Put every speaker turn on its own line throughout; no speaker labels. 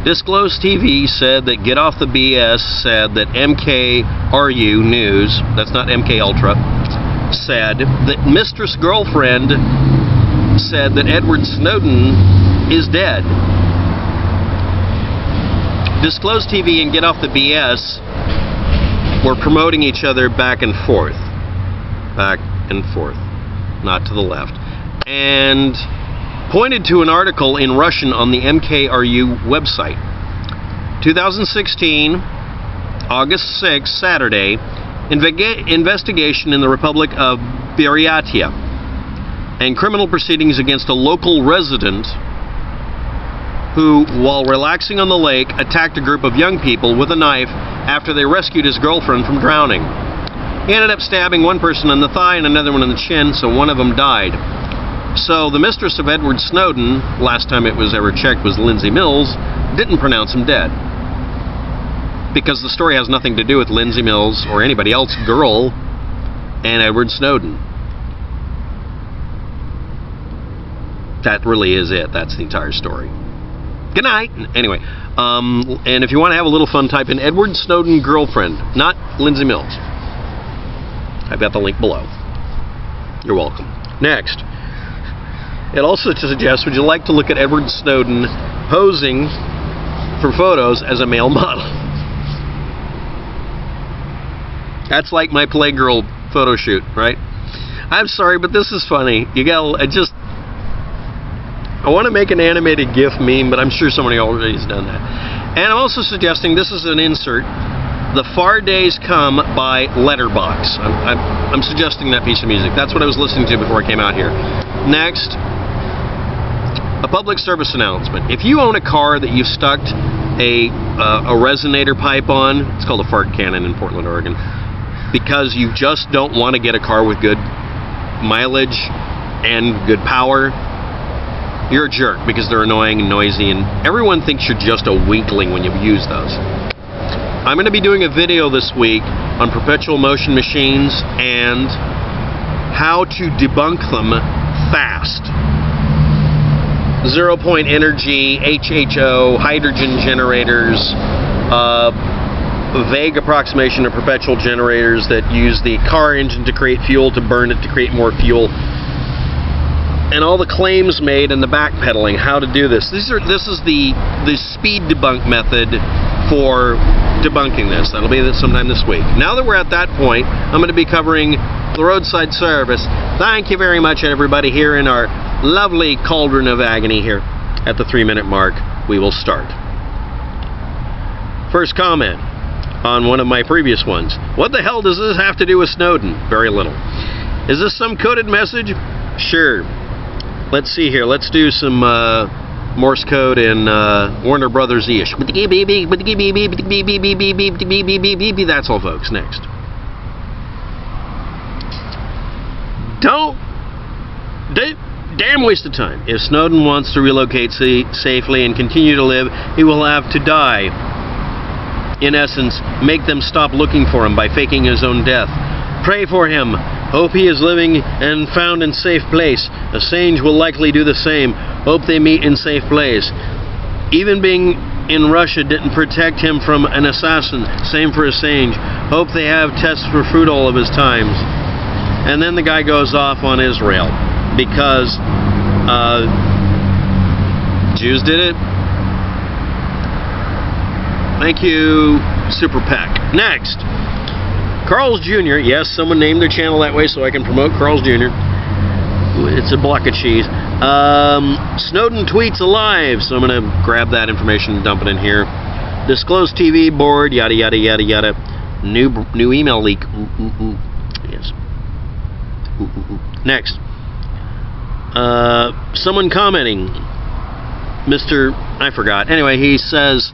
Disclose TV said that Get Off the BS said that MKRU News, that's not MK Ultra, said that Mistress Girlfriend said that Edward Snowden is dead. Disclose TV and Get Off the BS were promoting each other back and forth. Back and forth. Not to the left. And pointed to an article in Russian on the MKRU website. 2016, August 6, Saturday, investigation in the Republic of Buryatia and criminal proceedings against a local resident who, while relaxing on the lake, attacked a group of young people with a knife after they rescued his girlfriend from drowning. He ended up stabbing one person in the thigh and another one in the chin, so one of them died. So the mistress of Edward Snowden, last time it was ever checked was Lindsay Mills, didn't pronounce him dead. Because the story has nothing to do with Lindsay Mills or anybody else's girl and Edward Snowden. That really is it. That's the entire story. Good night. Anyway, and if you want to have a little fun, type in Edward Snowden girlfriend, not Lindsay Mills. I've got the link below. You're welcome. Next. It also suggests, would you like to look at Edward Snowden posing for photos as a male model? That's like my Playgirl photo shoot, right? I'm sorry, but this is funny. I want to make an animated GIF meme, but I'm sure somebody already has done that. And I'm also suggesting, this is an insert, The Far Days Come by Letterbox. I'm suggesting that piece of music. That's what I was listening to before I came out here. Next, a public service announcement. If you own a car that you've stuck a resonator pipe on, it's called a fart cannon in Portland, Oregon, because you just don't want to get a car with good mileage and good power, you're a jerk, because they're annoying and noisy, and everyone thinks you're just a weakling when you use those. I'm going to be doing a video this week on perpetual motion machines and how to debunk them fast. 0-point energy, HHO, hydrogen generators, vague approximation of perpetual generators that use the car engine to create fuel, to burn it to create more fuel, and all the claims made and the backpedaling, how to do this. This is the speed debunk method for debunking this. That'll be sometime this week. Now that we're at that point, I'm going to be covering the roadside service. Thank you very much, everybody, here in our lovely cauldron of agony here at the 3-minute mark. We will start. First comment on one of my previous ones. What the hell does this have to do with Snowden? Very little. Is this some coded message? Sure. Let's see here. Let's do some Morse code and Warner Brothers-ish. That's all, folks. Next. Damn waste of time. If Snowden wants to relocate safely and continue to live, he will have to die. In essence, make them stop looking for him by faking his own death. Pray for him. Hope he is living and found in safe place. Assange will likely do the same. Hope they meet in safe place. Even being in Russia didn't protect him from an assassin. Same for Assange. Hope they have tests for fruit all of his times. And then the guy goes off on Israel because Jews did it. Thank you, Super PAC. Next. Carl's Jr. Yes, someone named their channel that way so I can promote Carl's Jr. It's a block of cheese. Snowden tweets alive, so I'm going to grab that information and dump it in here. Disclose TV board, yada yada yada yada. New email leak. Yes. Next. Someone commenting. I forgot. Anyway, he says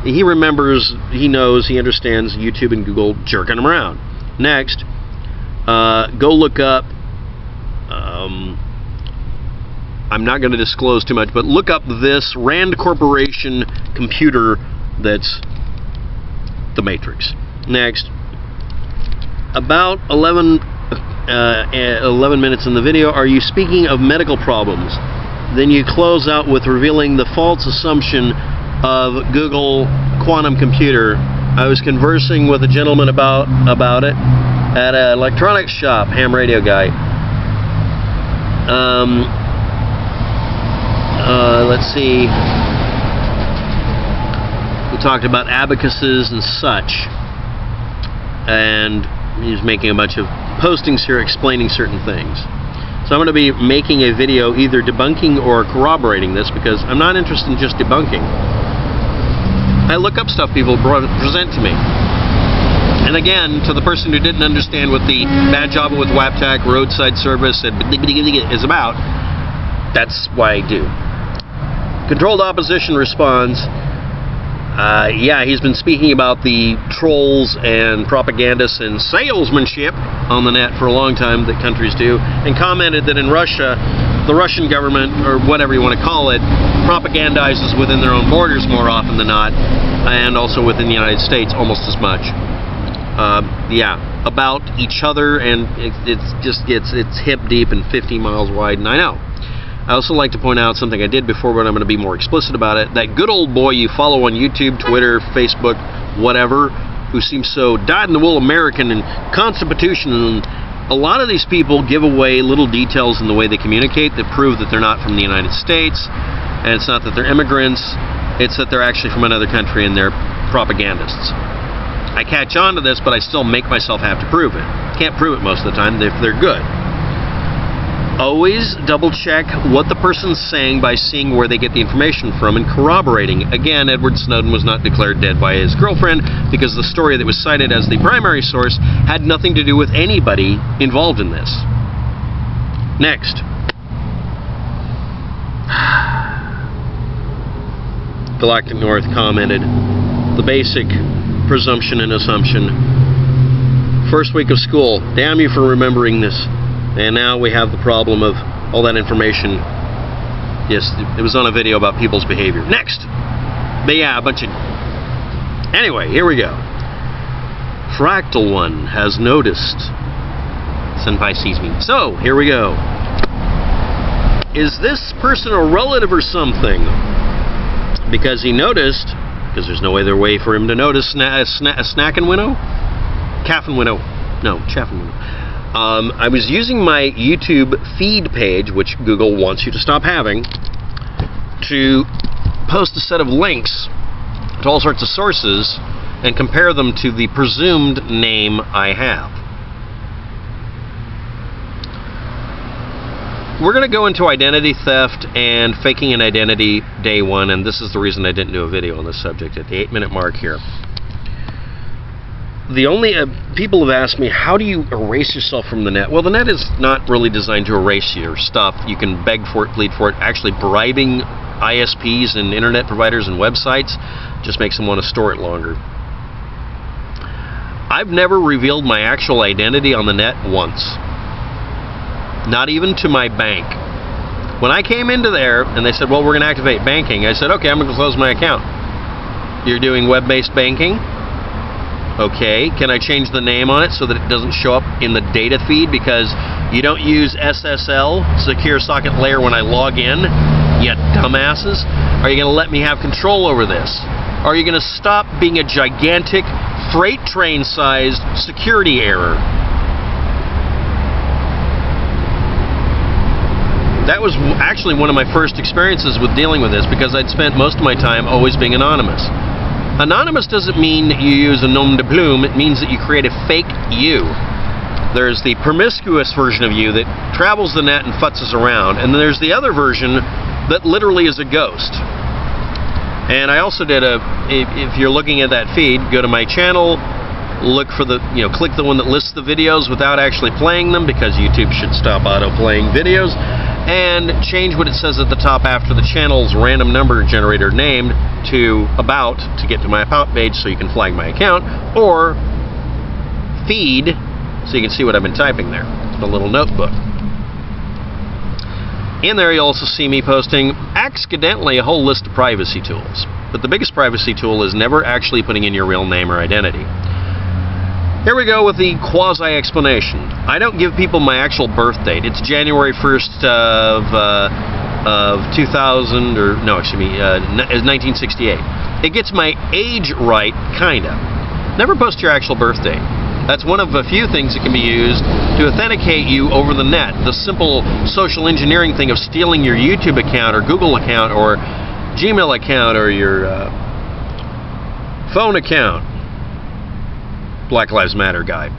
he remembers, he knows, he understands YouTube and Google jerking him around. Next, go look up, I'm not going to disclose too much, but look up this Rand Corporation computer that's the Matrix. Next, about 11 minutes in the video, are you speaking of medical problems? Then you close out with revealing the false assumption of Google Quantum Computer. I was conversing with a gentleman about it at an electronics shop, ham radio guy. Let's see. We talked about abacuses and such, and he's making a bunch of postings here explaining certain things. So I'm going to be making a video either debunking or corroborating this, because I'm not interested in just debunking. I look up stuff people present to me. And again, to the person who didn't understand what the bad job with WAPTAC, roadside service, is about, that's why I do. Controlled Opposition responds, yeah, he's been speaking about the trolls and propagandists and salesmanship on the net for a long time that countries do, and commented that in Russia, the Russian government, or whatever you want to call it, propagandizes within their own borders more often than not, and also within the United States almost as much. Yeah, about each other, and it's hip deep and 50 miles wide, and I know. I also like to point out something I did before, but I'm going to be more explicit about it. That good old boy you follow on YouTube, Twitter, Facebook, whatever, who seems so dyed-in-the-wool American and Constitution, and a lot of these people give away little details in the way they communicate that prove that they're not from the United States, and it's not that they're immigrants, it's that they're actually from another country and they're propagandists. I catch on to this, but I still make myself have to prove it. Can't prove it most of the time if they're good. Always double check what the person's saying by seeing where they get the information from and corroborating. Again, Edward Snowden was not declared dead by his girlfriend because the story that was cited as the primary source had nothing to do with anybody involved in this. Next. Galactic North commented, the basic presumption and assumption. First week of school. Damn you for remembering this. And now we have the problem of all that information. Yes, it was on a video about people's behavior. Next! But yeah, a bunch of... Anyway, here we go. Fractal One has noticed. Senpai sees me. So, here we go. Is this person a relative or something? Because he noticed, because there's no other way for him to notice a snackin' winnow? Caffin winnow. No, chaffin winnow. I was using my YouTube feed page, which Google wants you to stop having, to post a set of links to all sorts of sources and compare them to the presumed name I have. We're going to go into identity theft and faking an identity day one, and this is the reason I didn't do a video on this subject at the 8-minute mark here. The only people have asked me, how do you erase yourself from the net? Well, the net is not really designed to erase your stuff. You can beg for it, plead for it. Actually, bribing ISPs and internet providers and websites just makes them want to store it longer. I've never revealed my actual identity on the net once. Not even to my bank. When I came into there and they said, well, we're going to activate banking, I said, okay, I'm going to close my account. You're doing web-based banking? Okay, can I change the name on it so that it doesn't show up in the data feed because you don't use SSL, Secure Socket Layer, when I log in, you dumbasses? Are you going to let me have control over this? Are you going to stop being a gigantic freight train-sized security error? That was actually one of my first experiences with dealing with this because I'd spent most of my time always being anonymous. Anonymous doesn't mean you use a nom de plume, it means that you create a fake you. There's the promiscuous version of you that travels the net and futzes around, and then there's the other version that literally is a ghost. And I also did if you're looking at that feed, go to my channel, look for the, click the one that lists the videos without actually playing them, because YouTube should stop auto-playing videos, and change what it says at the top after the channel's random number generator named to about to get to my about page so you can flag my account, or feed so you can see what I've been typing there. A little notebook. In there you'll also see me posting accidentally a whole list of privacy tools. But the biggest privacy tool is never actually putting in your real name or identity. Here we go with the quasi-explanation. I don't give people my actual birth date. It's January 1st of 2000, or no, excuse me, 1968. It gets my age right, kinda. Never post your actual birthday. That's one of a few things that can be used to authenticate you over the net. The simple social engineering thing of stealing your YouTube account or Google account or Gmail account or your phone account, Black Lives Matter guy,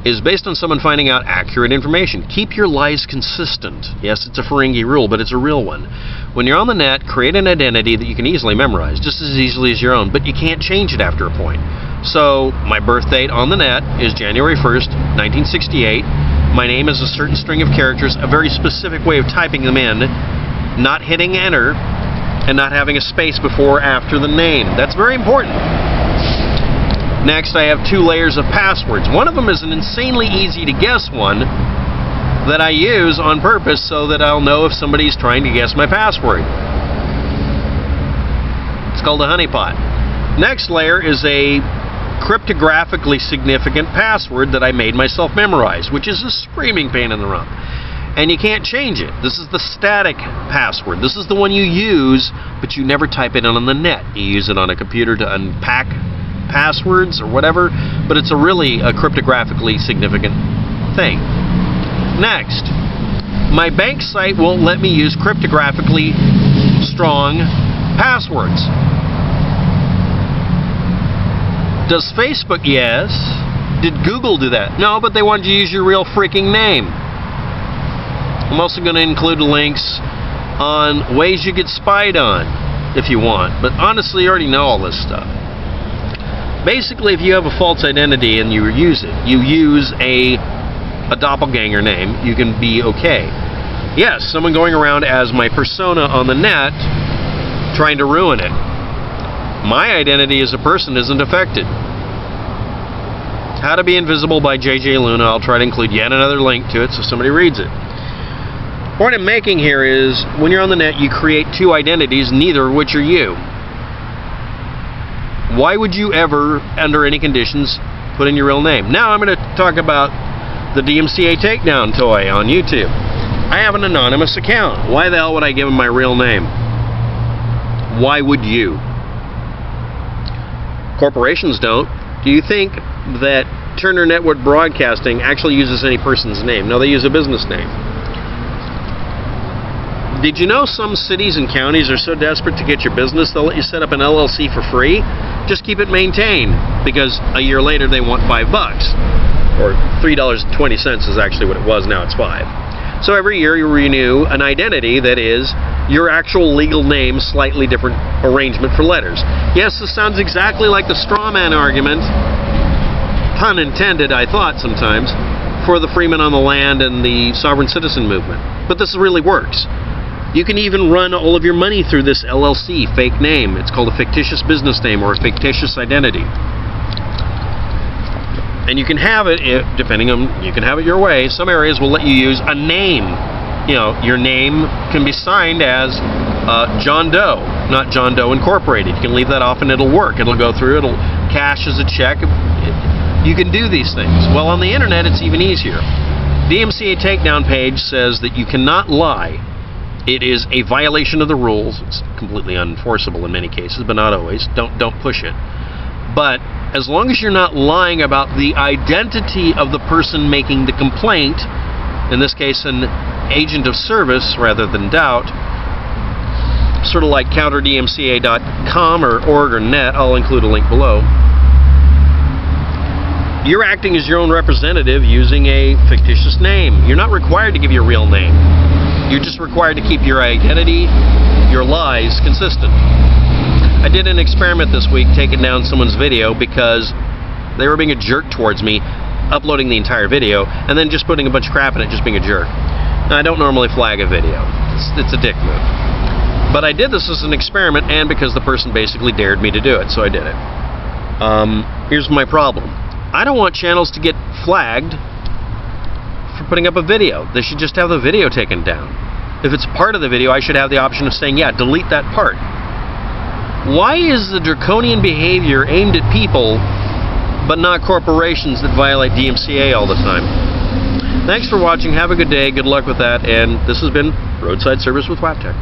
is based on someone finding out accurate information. Keep your lies consistent. Yes, it's a Ferengi rule, but it's a real one. When you're on the net, create an identity that you can easily memorize, just as easily as your own, but you can't change it after a point. So, my birth date on the net is January 1st, 1968. My name is a certain string of characters, a very specific way of typing them in, not hitting enter, and not having a space before or after the name. That's very important. Next, I have 2 layers of passwords. One of them is an insanely easy to guess one that I use on purpose so that I'll know if somebody's trying to guess my password. It's called a honeypot. Next layer is a cryptographically significant password that I made myself memorize, which is a screaming pain in the rump. And you can't change it. This is the static password. This is the one you use, but you never type it in on the net. You use it on a computer to unpack passwords or whatever, but it's a cryptographically significant thing. Next, my bank site won't let me use cryptographically strong passwords. Does Facebook? Yes. Did Google do that? No, but they wanted you to use your real freaking name. I'm also going to include links on ways you get spied on, if you want. But honestly, you already know all this stuff. Basically, if you have a false identity and you use it, you use a doppelganger name, you can be okay. Yes, someone going around as my persona on the net trying to ruin it. My identity as a person isn't affected. How to Be Invisible by J.J. Luna. I'll try to include yet another link to it so somebody reads it. The point I'm making here is, when you're on the net, you create 2 identities, neither of which are you. Why would you ever, under any conditions, put in your real name? Now I'm going to talk about the DMCA takedown toy on YouTube. I have an anonymous account. Why the hell would I give him my real name? Why would you? Corporations don't. Do you think that Turner Network Broadcasting actually uses any person's name? No, they use a business name. Did you know some cities and counties are so desperate to get your business, they'll let you set up an LLC for free? Just keep it maintained, because a year later they want $5. Or $3.20 is actually what it was, now it's $5. So every year you renew an identity that is your actual legal name, slightly different arrangement for letters. Yes, this sounds exactly like the straw man argument, pun intended, I thought sometimes, for the freemen on the land and the sovereign citizen movement. But this really works. You can even run all of your money through this LLC, fake name. It's called a fictitious business name or a fictitious identity. And you can have it, you can have it your way. Some areas will let you use a name. You know, your name can be signed as John Doe, not John Doe Incorporated. You can leave that off and it'll work. It'll go through, it'll cash as a check. You can do these things. Well, on the internet, it's even easier. DMCA takedown page says that you cannot lie. It is a violation of the rules. It's completely unenforceable in many cases, but not always. Don't push it. But as long as you're not lying about the identity of the person making the complaint, in this case an agent of service rather than doubt, sort of like counterdmca.com or org or net, I'll include a link below, you're acting as your own representative using a fictitious name. You're not required to give your real name. You're just required to keep your identity, your lies, consistent. I did an experiment this week taking down someone's video because they were being a jerk towards me, uploading the entire video, and then just putting a bunch of crap in it, just being a jerk. Now, I don't normally flag a video. It's a dick move. But I did this as an experiment, and because the person basically dared me to do it, so I did it. Here's my problem. I don't want channels to get flagged for putting up a video. They should just have the video taken down. If it's part of the video, I should have the option of saying, yeah, delete that part. Why is the draconian behavior aimed at people, but not corporations that violate DMCA all the time? Thanks for watching. Have a good day. Good luck with that. And this has been Roadside Service with WAPTech.